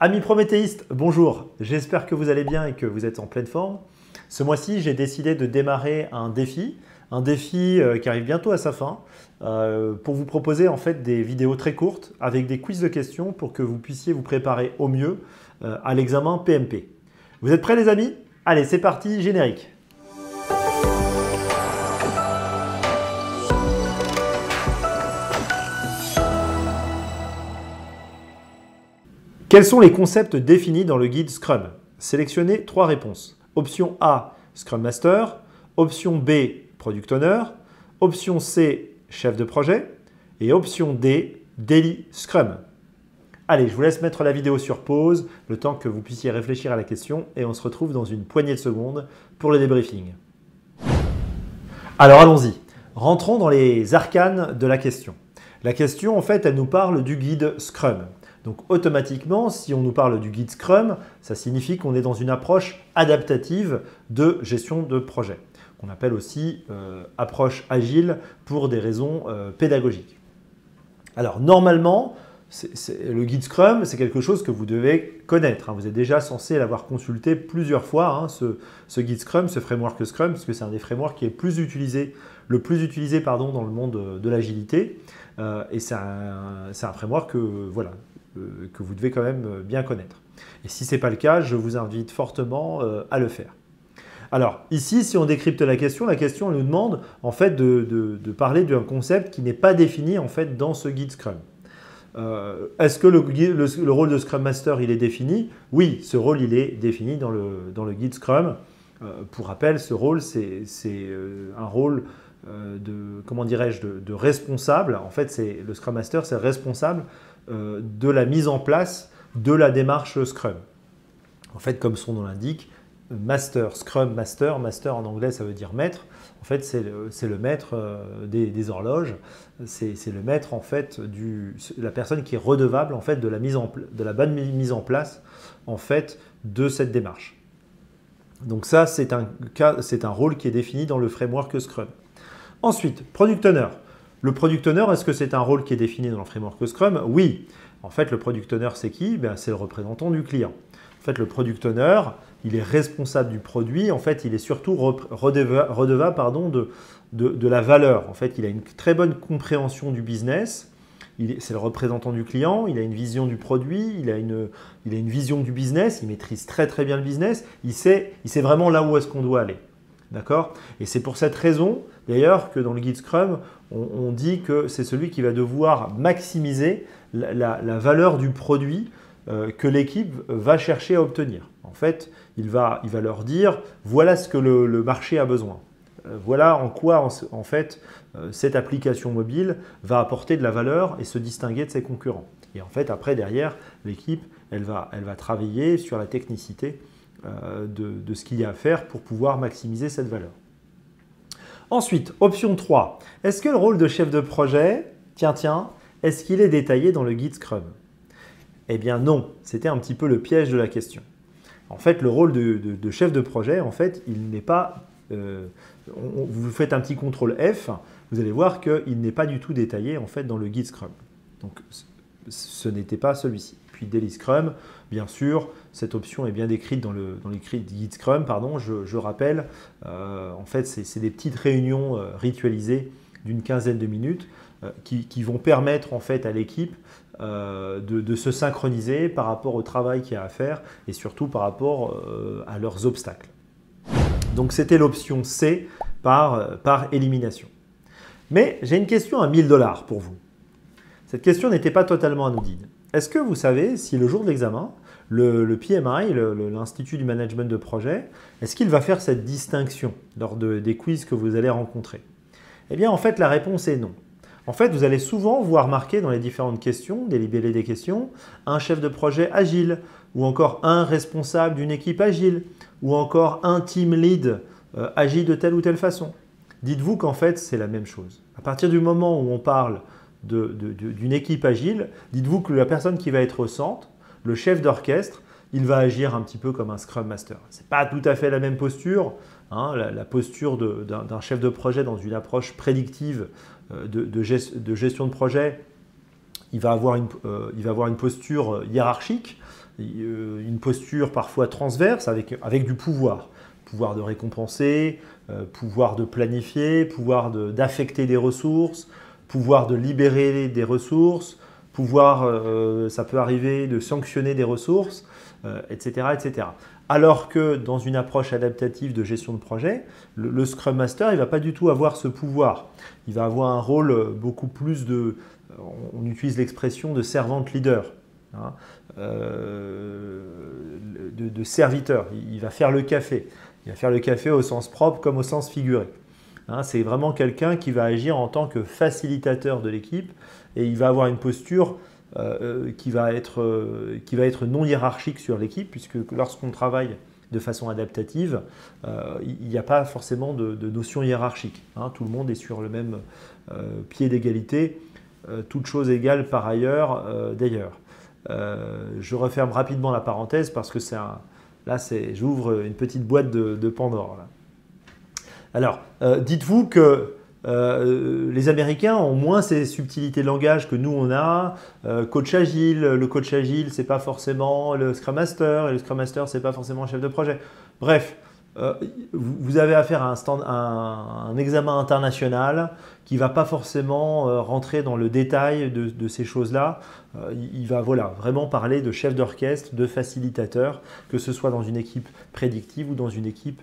Amis prométhéistes, bonjour, j'espère que vous allez bien et que vous êtes en pleine forme. Ce mois-ci, j'ai décidé de démarrer un défi qui arrive bientôt à sa fin, pour vous proposer en fait des vidéos très courtes avec des quiz de questions pour que vous puissiez vous préparer au mieux à l'examen PMP. Vous êtes prêts les amis? Allez, c'est parti, générique. Quels sont les concepts définis dans le guide Scrum? Sélectionnez 3 réponses. Option A, Scrum Master. Option B, Product Owner. Option C, Chef de projet. Et option D, Daily Scrum. Allez, je vous laisse mettre la vidéo sur pause, le temps que vous puissiez réfléchir à la question et on se retrouve dans une poignée de secondes pour le débriefing. Alors allons-y, rentrons dans les arcanes de la question. La question, en fait, elle nous parle du guide Scrum. Donc automatiquement, si on nous parle du guide Scrum, ça signifie qu'on est dans une approche adaptative de gestion de projet, qu'on appelle aussi approche agile pour des raisons pédagogiques. Alors normalement, le guide Scrum, c'est quelque chose que vous devez connaître. Vous êtes déjà censé l'avoir consulté plusieurs fois, ce guide Scrum, ce framework Scrum, parce que c'est un des frameworks qui est le plus utilisé dans le monde de l'agilité. Et c'est un framework que vous devez quand même bien connaître. Et si ce n'est pas le cas, je vous invite fortement à le faire. Alors ici, si on décrypte la question elle nous demande en fait de parler d'un concept qui n'est pas défini en fait dans ce guide Scrum. Est-ce que le rôle de Scrum Master il est défini? Oui, ce rôle il est défini dans le guide Scrum. Pour rappel, ce rôle c'est un rôle de responsable. En fait, le Scrum Master, c'est responsable de la mise en place de la démarche Scrum. En fait, comme son nom l'indique, Master, Scrum Master, Master en anglais ça veut dire maître. En fait, c'est le maître des horloges, c'est le maître en fait la personne qui est redevable en fait de la bonne mise en place en fait de cette démarche. Donc ça, c'est un rôle qui est défini dans le framework Scrum. Ensuite, Product Owner. Le Product Owner, est-ce que c'est un rôle qui est défini dans le framework Scrum? Oui. En fait, le Product Owner, c'est qui? C'est le représentant du client. En fait, le Product Owner, il est responsable du produit. En fait, il est surtout redevable de la valeur. En fait, il a une très bonne compréhension du business. C'est le représentant du client. Il a une vision du produit. Il a une vision du business. Il maîtrise très très bien le business. Il sait vraiment là où est-ce qu'on doit aller. D'accord? Et c'est pour cette raison, d'ailleurs, que dans le guide Scrum, on dit que c'est celui qui va devoir maximiser la valeur du produit que l'équipe va chercher à obtenir. En fait, il va leur dire voilà ce que le marché a besoin. Voilà en quoi en fait cette application mobile va apporter de la valeur et se distinguer de ses concurrents. Et en fait, après, derrière, l'équipe, elle va travailler sur la technicité de ce qu'il y a à faire pour pouvoir maximiser cette valeur. Ensuite, option 3. Est-ce que le rôle de chef de projet, est-ce qu'il est détaillé dans le guide Scrum? Eh bien non, c'était un petit peu le piège de la question. En fait, le rôle de chef de projet, en fait, il n'est pas… vous faites un petit CTRL F, vous allez voir qu'il n'est pas du tout détaillé en fait, dans le guide Scrum. Donc, ce n'était pas celui-ci. Puis Daily Scrum, bien sûr, cette option est bien décrite dans le guide Scrum. Pardon, je rappelle, en fait, c'est des petites réunions ritualisées d'une quinzaine de minutes qui vont permettre en fait, à l'équipe de se synchroniser par rapport au travail qu'il y a à faire et surtout par rapport à leurs obstacles. Donc, c'était l'option C par élimination. Mais j'ai une question à 1000 $ pour vous. Cette question n'était pas totalement anodine. Est-ce que vous savez si le jour de l'examen, le PMI, l'Institut du Management de Projet, est-ce qu'il va faire cette distinction lors des quiz que vous allez rencontrer? Eh bien, en fait, la réponse est non. En fait, vous allez souvent voir marqué dans les différentes questions, des libellés des questions, un chef de projet agile, ou encore un responsable d'une équipe agile, ou encore un team lead agit de telle ou telle façon. Dites-vous qu'en fait, c'est la même chose. À partir du moment où on parle d'une équipe agile, dites-vous que la personne qui va être au centre, le chef d'orchestre, il va agir un petit peu comme un Scrum Master. Ce n'est pas tout à fait la même posture. La posture d'un chef de projet dans une approche prédictive de gestion de projet, il va avoir une posture hiérarchique une posture parfois transverse avec du pouvoir. Pouvoir de récompenser, pouvoir de planifier, pouvoir d'affecter des ressources, pouvoir de libérer des ressources, pouvoir, ça peut arriver, de sanctionner des ressources, etc., etc. Alors que dans une approche adaptative de gestion de projet, le Scrum Master, il ne va pas du tout avoir ce pouvoir. Il va avoir un rôle beaucoup plus on utilise l'expression de servant leader, hein, de serviteur. Il va faire le café. Il va faire le café au sens propre comme au sens figuré. Hein, c'est vraiment quelqu'un qui va agir en tant que facilitateur de l'équipe et il va avoir une posture qui va être non hiérarchique sur l'équipe, puisque lorsqu'on travaille de façon adaptative, il n'y a pas forcément de notion hiérarchique. Hein, tout le monde est sur le même pied d'égalité, toute chose égale par ailleurs d'ailleurs. Je referme rapidement la parenthèse parce que j'ouvre une petite boîte de Pandore. Là. Alors, dites-vous que les Américains ont moins ces subtilités de langage que nous on a. Coach agile, le coach agile, c'est pas forcément le Scrum Master, et le Scrum Master, c'est pas forcément le chef de projet. Bref, vous avez affaire à un examen international qui va pas forcément rentrer dans le détail de ces choses-là. Il va vraiment parler de chef d'orchestre, de facilitateur, que ce soit dans une équipe prédictive ou dans une équipe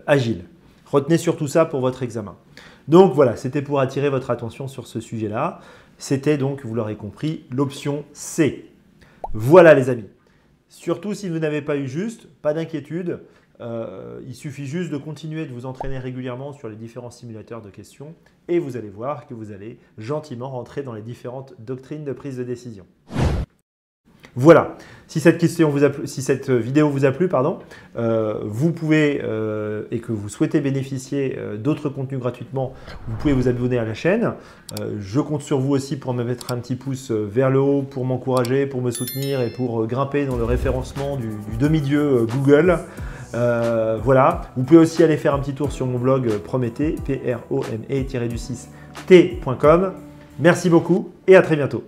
agile. Retenez surtout ça pour votre examen. Donc voilà, c'était pour attirer votre attention sur ce sujet-là. C'était donc, vous l'aurez compris, l'option C. Voilà les amis. Surtout si vous n'avez pas eu juste, pas d'inquiétude. Il suffit juste de continuer de vous entraîner régulièrement sur les différents simulateurs de questions et vous allez voir que vous allez gentiment rentrer dans les différentes doctrines de prise de décision. Voilà, si cette vidéo vous a plu, vous pouvez, et que vous souhaitez bénéficier d'autres contenus gratuitement, vous pouvez vous abonner à la chaîne. Je compte sur vous aussi pour me mettre un petit pouce vers le haut, pour m'encourager, pour me soutenir et pour grimper dans le référencement du demi-dieu Google. Voilà, vous pouvez aussi aller faire un petit tour sur mon blog Promete, prome-t.com. Merci beaucoup et à très bientôt.